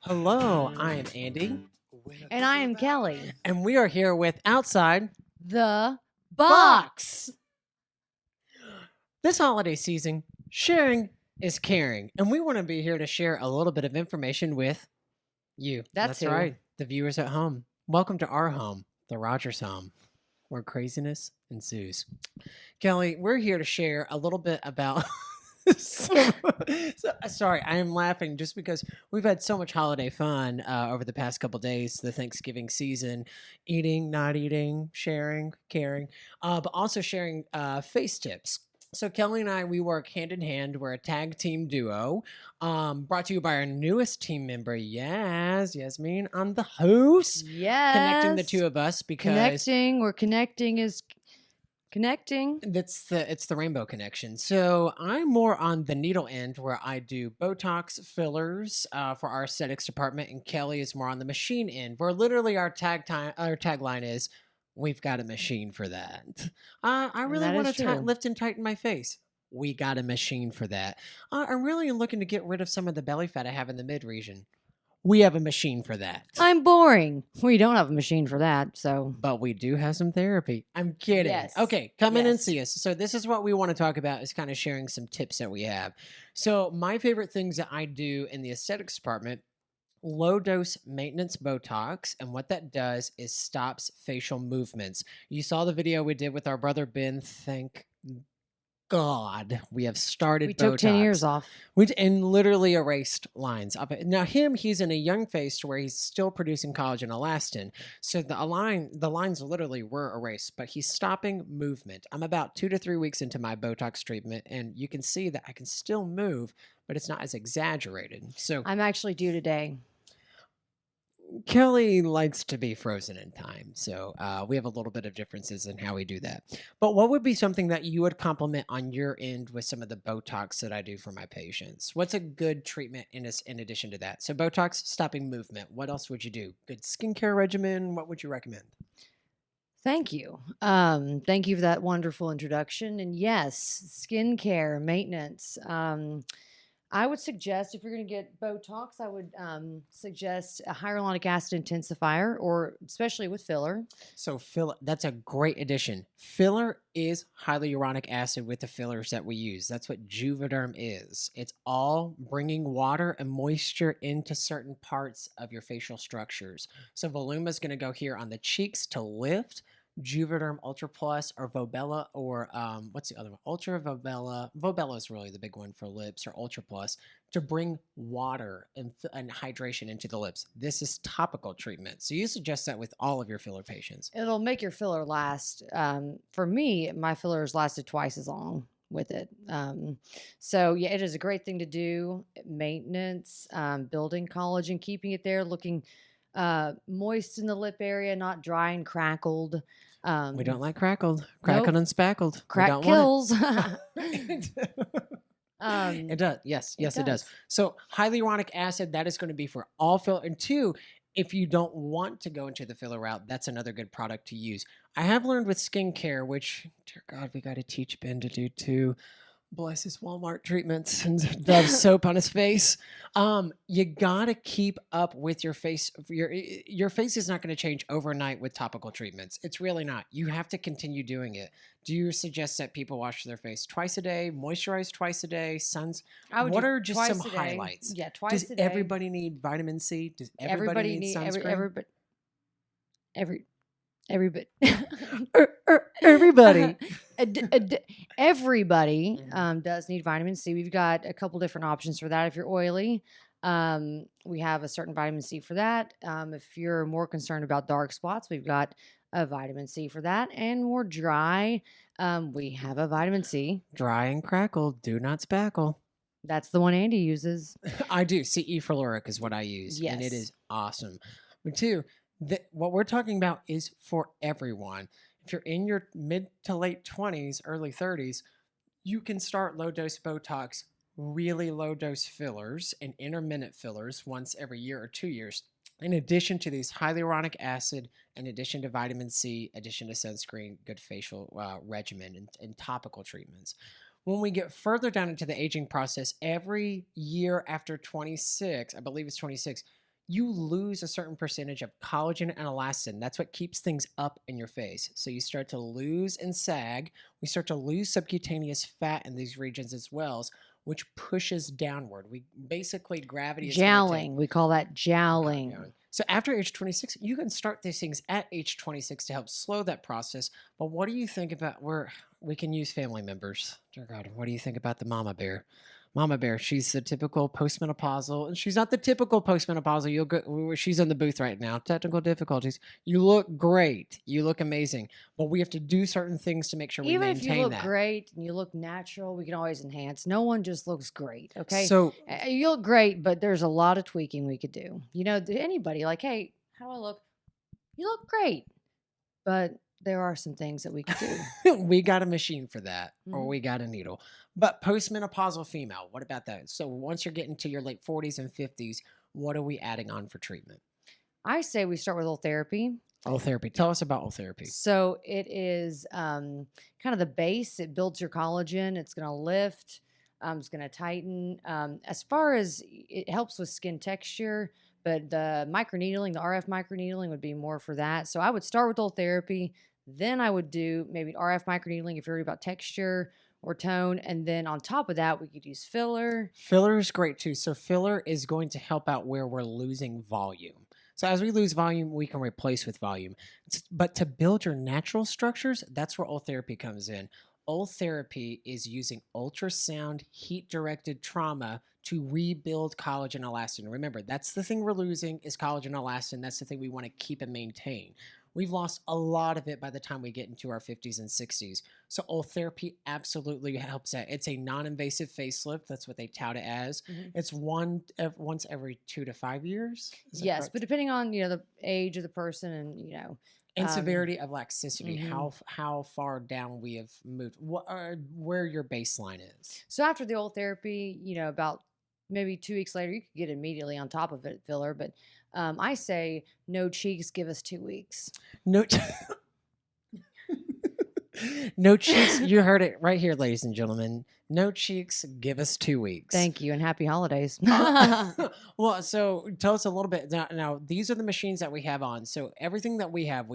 Hello, I am Andy, And I am Kelly. and we are here with Outside The Box. This holiday season. Sharing is caring, and we want to be here to share a little bit of information with you. That's who. right, the viewers at home. Welcome to our home, the Rogers home, where craziness ensues. Kelly, we're here to share a little bit about. Sorry, I am laughing just because we've had so much holiday fun over the past couple days, the Thanksgiving season, eating, not eating, sharing, caring, but also sharing face tips. So Kelly and I, we work hand in hand. We're a tag team duo, brought to you by our newest team member, Yasmin, on the host, Yes. connecting the two of us because Connecting. We're connecting is connecting. it's the rainbow connection. So I'm more on the needle end where I do Botox fillers for our aesthetics department, and Kelly is more on the machine end, where literally our tagline is, "We've got a machine for that." I really that want is to true. lift and tighten my face. We got a machine for that. I really am looking to get rid of some of the belly fat I have in the mid region. We have a machine for that. I'm boring. We don't have a machine for that, so. But we do have some therapy. I'm kidding. Yes. Okay, come in and Yes. see us. So this is what we want to talk about, is kind of sharing some tips that we have. So my favorite things that I do in the aesthetics department, low dose maintenance Botox. And what that does is stops facial movements. You saw the video we did with our brother Ben. Thank God we have started We took 10 years Botox. off. And literally erased lines of it. Now he's in a young phase to where he's still producing collagen elastin. So the lines literally were erased, but he's stopping movement. I'm about 2 to 3 weeks into my Botox treatment, and you can see that I can still move, but it's not as exaggerated. So I'm actually due today. Kelly likes to be frozen in time. So we have a little bit of differences in how we do that. But what would be something that you would compliment on your end with some of the Botox that I do for my patients? What's a good treatment in addition to that? So Botox, stopping movement. What else would you do? Good skincare regimen. What would you recommend? Thank you. Thank you for that wonderful introduction. And yes, skincare, maintenance. I would suggest, if you're going to get Botox, I would suggest a hyaluronic acid intensifier, or especially with filler. So filler, that's a great addition. Filler is hyaluronic acid with the fillers that we use. That's what Juvederm is. It's all bringing water and moisture into certain parts of your facial structures. So Voluma is going to go here on the cheeks to lift. Juvederm Ultra Plus or Vobella, or what's the other one? Ultra Vobella. Vobella is really the big one for lips, or Ultra Plus, to bring water and hydration into the lips. This is topical treatment. So you suggest that with all of your filler patients. It'll make your filler last. For me, my fillers lasted twice as long with it. So yeah, it is a great thing to do. Maintenance, building collagen, keeping it there, looking moist in the lip area, not dry and crackled. We don't like crackled and spackled. Crack we don't kills. It does. Yes, it does. does. So hyaluronic acid, that is going to be for all filler. And two, if you don't want to go into the filler route, that's another good product to use. I have learned with skincare, which, dear God, we got to teach Ben to do too. Bless his Walmart treatments and Dove soap on his face. You gotta keep up with your face. Your face is not going to change overnight with topical treatments. It's really not. You have to continue doing it. Do you suggest that people wash their face twice a day, moisturize twice a day, What are just some highlights? Yeah, twice Does a day. everybody need vitamin C? Does everybody need sunscreen? Everybody. Everybody. Everybody does need vitamin C. We've got a couple different options for that. If you're oily, we have a certain vitamin C for that. If you're more concerned about dark spots, we've got a vitamin C for that. And more dry, we have a vitamin C. Dry and crackle, do not spackle. That's the one Andy uses. I do. CE Filleric is what I use. Yes. And it is awesome. But two, what we're talking about is for everyone. If you're in your mid to late 20s, early 30s, you can start low dose Botox, really low dose fillers, and intermittent fillers once every year or 2 years. In addition to these hyaluronic acid, in addition to vitamin C, addition to sunscreen, good facial regimen, and topical treatments. When we get further down into the aging process, every year after 26, I believe it's 26, you lose a certain percentage of collagen and elastin. That's what keeps things up in your face. So you start to lose and sag. We start to lose subcutaneous fat in these regions as well, which pushes downward. We basically, gravity is going to take. Jowling. We call that jowling. So after age 26, you can start these things at age 26 to help slow that process. But what do you think about where we can use family members? Dear God, what do you think about the mama bear? Mama bear, she's the typical postmenopausal, and she's not the typical postmenopausal. You'll go, she's in the booth right now. Technical difficulties. You look great. You look amazing. But we have to do certain things to make sure we Even maintain if you look that. great and you look natural, we can always enhance. No one just looks great, okay? So you look great, but there's a lot of tweaking we could do. You know, anybody like, hey, how do I look? You look great, but there are some things that we could do. we got a machine for that, or we got a needle. But postmenopausal female, what about that? So once you're getting to your late 40s and 50s, what are we adding on for treatment? I say we start with oil therapy. Oil therapy. Tell us about oil therapy. So it is kind of the base. It builds your collagen. It's going to lift. It's going to tighten. As far as it helps with skin texture, but the microneedling, the RF microneedling would be more for that. So I would start with oil therapy. Then I would do maybe RF microneedling if you're worried about texture or tone. And then on top of that, we could use filler. Filler is great too. So filler is going to help out where we're losing volume. So as we lose volume, we can replace with volume. But to build your natural structures, that's where oil therapy comes in. Oil therapy is using ultrasound heat-directed trauma to rebuild collagen elastin. Remember, that's the thing we're losing is collagen elastin. That's the thing we want to keep and maintain. We've lost a lot of it by the time we get into our 50s and 60s. So oil therapy absolutely helps that. It's a non-invasive facelift. That's what they tout it as. It's once every 2 to 5 years. Yes, but depending on the age of the person and and severity of laxicity, how far down we have moved, where your baseline is. So after the oil therapy, about maybe 2 weeks later, you could get immediately on top of it filler, but I say no cheeks, give us 2 weeks. No cheeks. You heard it right here, ladies and gentlemen. No cheeks, give us 2 weeks. Thank you, and happy holidays. Well, so tell us a little bit. Now, these are the machines that we have on. So everything that we have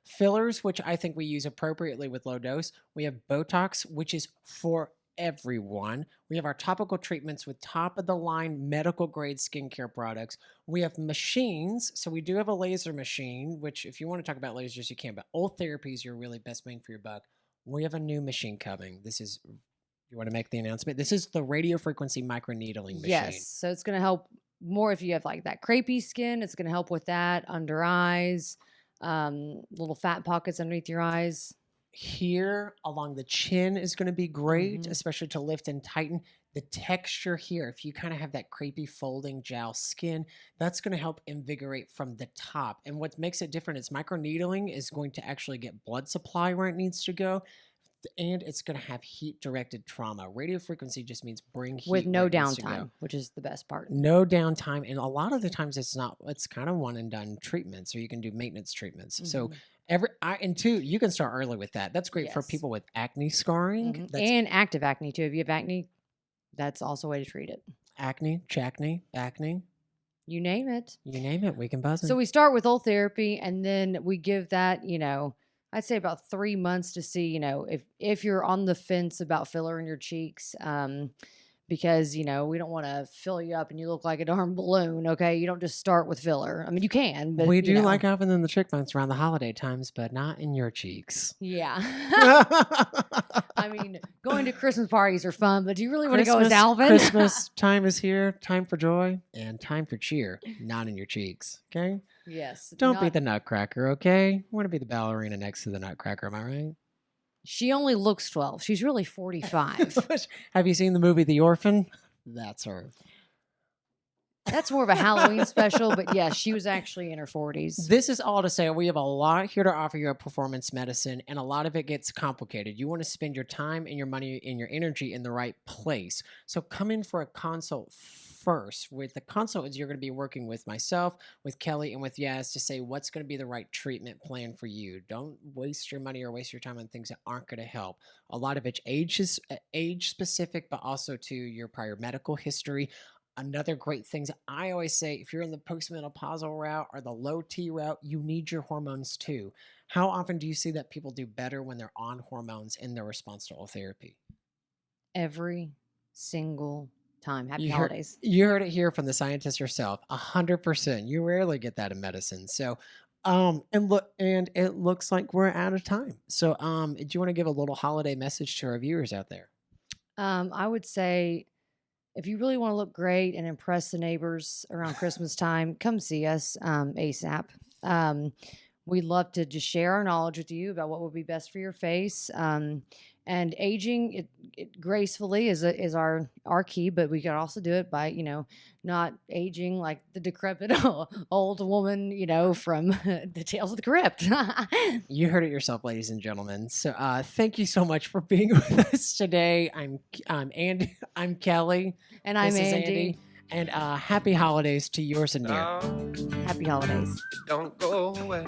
fillers, which I think we use appropriately with low dose. We have Botox, which is for everyone. We have our topical treatments with top of the line medical grade skincare products. We have machines. So we do have a laser machine, which if you want to talk about lasers, you can, but oil therapy is your really best bang for your buck. We have a new machine coming. You want to make the announcement? This is the radio frequency microneedling machine. Yes. So it's going to help more if you have like that crepey skin. It's going to help with that, under eyes, little fat pockets underneath your eyes. Here along the chin is going to be great, especially to lift and tighten. The texture here, if you kind of have that crepey folding jowl skin, that's going to help invigorate from the top. And what makes it different is microneedling is going to actually get blood supply where it needs to go. And it's going to have heat-directed trauma. Radio frequency just means bring heat with no where it needs to downtime, go. which is the best part. No downtime. And a lot of the times it's kind of one and done treatments, or you can do maintenance treatments. So you can start early with that. That's great for people with acne scarring. And active acne too. If you have acne, that's also a way to treat it. Acne, chacne, acne. You name it. You name it. We can buzz it. So we start with oil therapy, and then we give that, I'd say about 3 months to see, if you're on the fence about filler in your cheeks, because, we don't want to fill you up and you look like a darn balloon, okay? You don't just start with filler. I mean, you can, but we do like having in the chick bones around the holiday times, but not in your cheeks. Yeah. I mean, going to Christmas parties are fun, but do you really want to go as Alvin? Christmas time is here, time for joy and time for cheer, not in your cheeks, okay? Yes. Don't be the nutcracker, okay? You want to be the ballerina next to the nutcracker, am I right? She only looks 12. She's really 45. Have you seen the movie The Orphan? That's her. That's more of a Halloween special, but yeah, she was actually in her 40s. This is all to say we have a lot here to offer you at Performance Medicine, and a lot of it gets complicated. You want to spend your time and your money and your energy in the right place. So come in for a consult first. With the consult is you're going to be working with myself, with Kelly, and with Yaz to say what's going to be the right treatment plan for you. Don't waste your money or waste your time on things that aren't going to help. A lot of it's age specific, but also to your prior medical history. Another great thing that I always say, if you're in the postmenopausal route or the low T route, you need your hormones too. How often do you see that people do better when they're on hormones in their response to oral therapy? Every single time. Happy You heard, holidays. you heard it here from the scientist herself. 100%. You rarely get that in medicine. So, and it looks like we're out of time. So, do you want to give a little holiday message to our viewers out there? I would say if you really want to look great and impress the neighbors around Christmas time, come see us ASAP. We'd love to just share our knowledge with you about what would be best for your face. And aging it gracefully is our key, but we can also do it by not aging like the decrepit old woman from the Tales of the Crypt. You heard it yourself, ladies and gentlemen. So thank you so much for being with us today. I'm Andy. I'm Kelly. And I'm This is Andy. And happy holidays to yours and yours. Happy holidays. Don't go away.